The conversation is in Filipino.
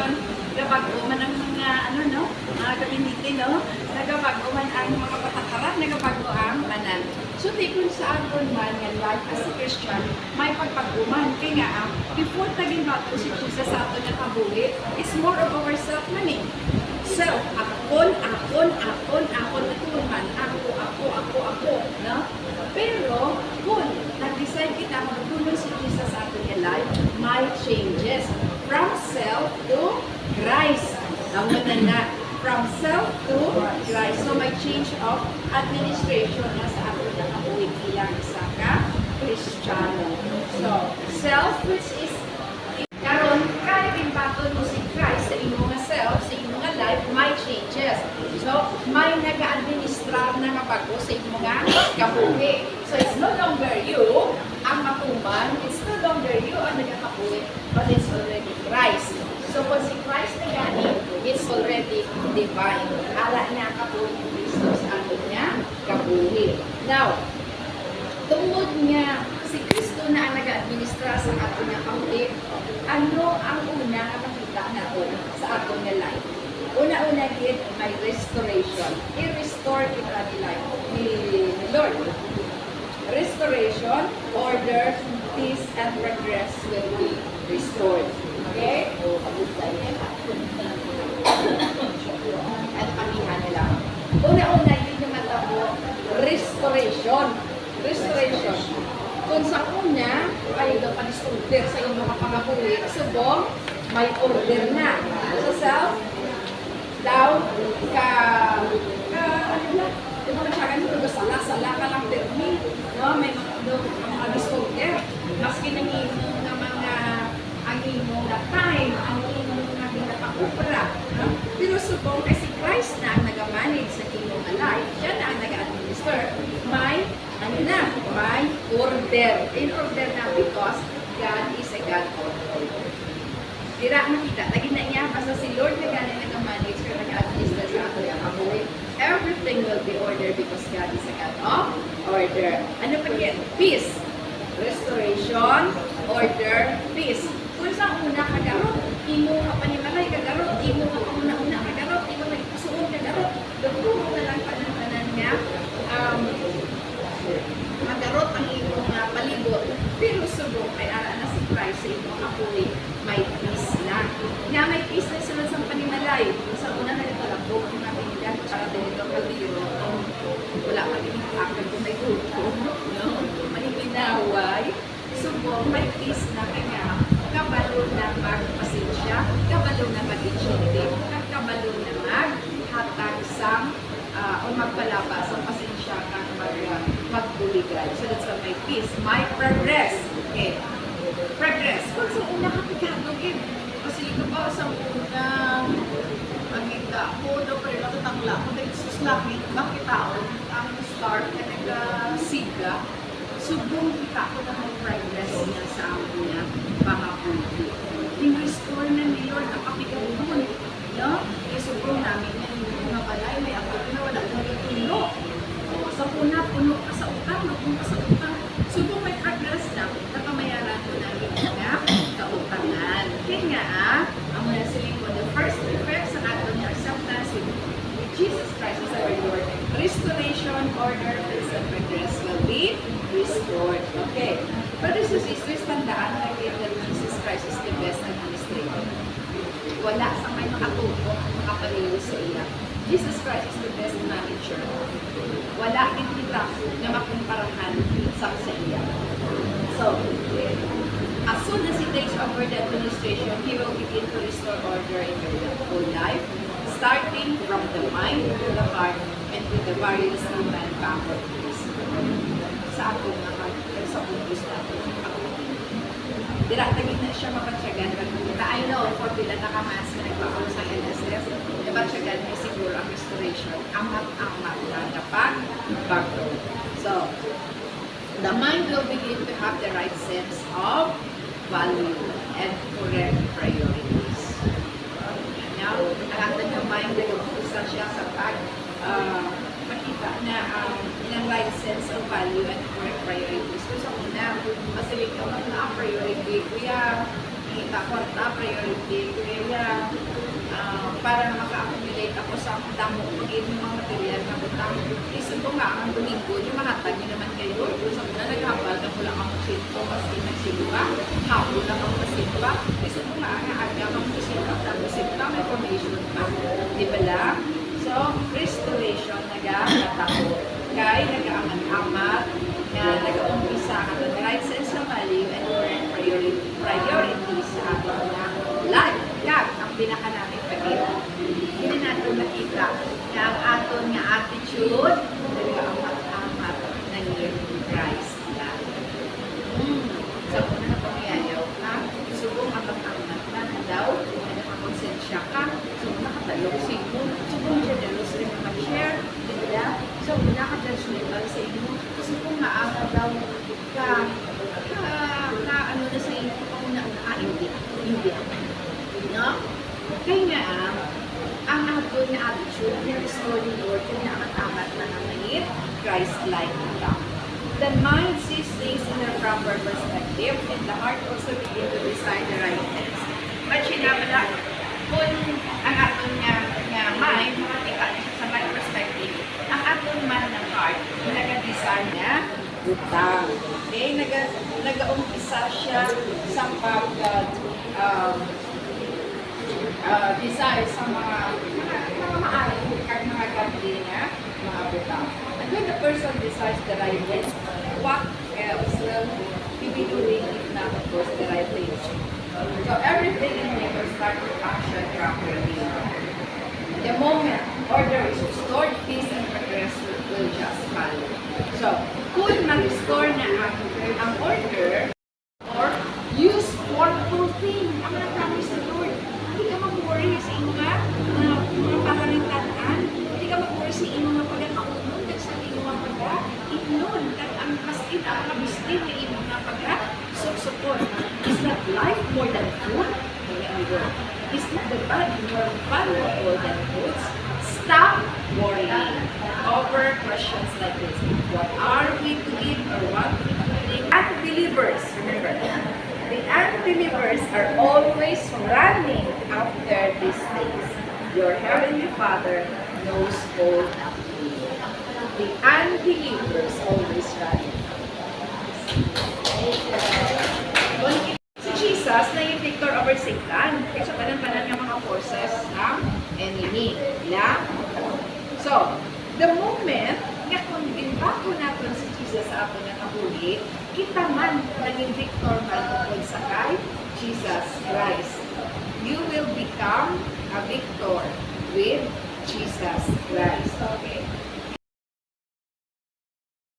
karon nagabago man ang mga ano no, mga gabinete no, nagabago man ang mga patakaran, nagabago ang tanan. So di kun sa aton man nga life as a Christian, may pagpaguman kay nga before tagin bato si Jesus sa aton nga kabuhi, it's more of ourself man eh. Self, akon, atuman, ako, no? Pero, kung nag-decide kita magtulong si Jesus sa ating life, may changes. From self to Christ. Ang na, from self to Christ. So, may change of administration na sa ating nakabuhi bilang isa ka Kristiyano. So, self, which is karon kahit impacto mo si Christ sa imong self, sa imong life, may changes. So, may nag-administrar na mabago sa imong kabuhi. So, it's no longer you ang matuman, it's no longer you ang nagkakabuhi, but it's already Christ. So, kung si Christ na gani, it's already divine. Ala niya kabuhi ni Kristo sa atin niya kabuhi. Now, tungod niya si Kristo na ang nag-administra sa atin niya kabuhi, ano ang una na makita natin sa atin niya life? Una-una din, may restoration. I-restore kita ni Lord. Restoration, order, peace, and progress will be restored. Okay? At kamihan nila. Una-una din yung matabo, restoration. Restoration. Kung sa una, ay ito pan-order sa inyong mga pangabuhi, subong, may order na. Sa self, daw, ano na, yung mga siya ganito, sala ka lang termi, no? May mga disorder, maski nang imong na mga, ang imong na time, ang imong na pinapakupra, no? Pero subong, kasi Christ na ang nag-manage sa imong life, siya na ang nag-administer, may, ano na, may order. In order na because God is a God of order. Dira makita, lagi na niya, basta si Lord na gano'n nag-manage or nag-administer sa ato yung kabuhi, everything will be ordered because God is a God of order. Ano pa yan? Peace. Restoration, order, peace. Kung sa una kagarot, imo ka panimalay kagarot, imo ka una-una kagarot, imo ka ipasuon kagarot, dugturo na lang panananan niya, magarot ang imo nga palibot. Pero subok ay ara na si Christ sa imo kabuhi, may peace na. Nga may peace na sunod sa panimalay. Sa una na ito labog, ang mga pinigan, para dito kaliro, wala pa din akal kung may grupo, no? Maniginaway. Subok, may peace na kanya. Kabalo na magpasensya, kabalo na mag-insyente, kabalo na maghatag sa o magpalaba sa pasensya kang magbuligay. So that's why may peace, may progress. Okay. Progress. Kung sa una kapigagawin, kasi ito pa sa unang magkita ko, no, pero nakatangla ko, nagsuslakit, bakit tao, ang start na nag-siga, subong kita ko na may progress niya sa amin niya, pangapunti. In-restore na ni Lord ang kapigagawin, no? Kaya subong namin na yung mga balay, may ako na wala na puno. Sa una, puno ka sa utang, puno ka sa utang. Subong may progress na, napamayaran ko na yung mga kautangan. Kaya nga, ang muna siling ko, the first effect sa aton na acceptance with Jesus Christ as our Lord, restoration, order, peace, and progress will be restored. Okay. Brothers and sisters, tandaan na that Jesus Christ is the best administrator. Wala sa may makatuto, makapaliw sa iya. Jesus Christ is the best manager. Wala din kita na makumparahan sa iya. So, as soon as He takes over the administration, He will begin to restore order in your whole life, starting from the mind to the heart and to the various human faculties. Sa akong sa umpis natin. Diratagin na siya mapatsagan. I know, for pila nakamas na nagpapalo sa NSS, napatsagan na siguro ang restoration. Amat-amat na napag-bago. So, the mind will begin to have the right sense of value and correct priorities. Now, ang ating mind na nag-usa siya sa makita na ilang right sense of value and correct priorities. So, sa una, masilig ka na priority, kuya, kita ko na priority, kuya, para maka-accumulate ako sa damo magiging mga material na butang. Isubong nga ang Domingo, yung mahatag nyo naman kayo. Sa una naghapal ka lang ang pasinto, kasi nagsiluwa. Hapon lang ang pasinto. Isubong nga ang aga ang pasinto. Tapos ito may formation pa. Di ba lang? So, restoration nag-atako. Kaya nag-amat-amat na nag-umpisa ka ng right sense of value and correct priority sa ating na life. Yan ang pinaka namin pagkita. Hindi natin makita na ang aton nga attitude nag-amat-amat ng Christ na. So, kung na pangyayaw ka, subong amat-amat na daw, na nakakonsensya ka, subong nakatalok sa inyo, subong generous rin na mag-share, diba? So, naka-judgmental sa inyo, subong maaga daw ka, ano na sa inyo, kung hindi. No? Kaya nga, ang aton na attitude, na-restore ni Lord, kung naamat-amat na naman Christ-like ka. The mind sees things in a proper perspective, and the heart also begins to decide the right things. But sinabala, kung ang aton nga mind, makatika sa right perspective, ang aton man ng heart, nag-decide na utang. Okay? Nag-umpisa siya sa desire sa mga maaari at mga godly na mga butang. And when the person decides the right thing, what else will he be doing if not, of course, the right thing? So everything in him will start to function properly. The moment order is restored, peace and progress will just follow. So, kung ma-restore na ang order, or use workful thing, ang na-promise ng Lord, hindi ka mag-worry sa iyong mga pangalintanan, hindi ka mag-worry sa iyong mga pagkakaunon, at sa iyong mga pagka-inon, at ang maskin, ang mga biskin na iyong mga pagka-support. Is that life more than food? Is not the body more valuable than foods? Stop worrying over questions like this. What are we to eat or what we to drink? Unbelievers, remember, the unbelievers are always running after these things. Your heavenly Father knows all of you. The unbelievers always running. Si Jesus na yung victor over Satan. Kasi panan-panan yung mga forces ng enemy. So, the moment nga kung ginbako natin si Jesus sa ato nga kahuli, kita man naging victor man tungkol sa kay Jesus Christ. You will become a victor with Jesus Christ. Okay.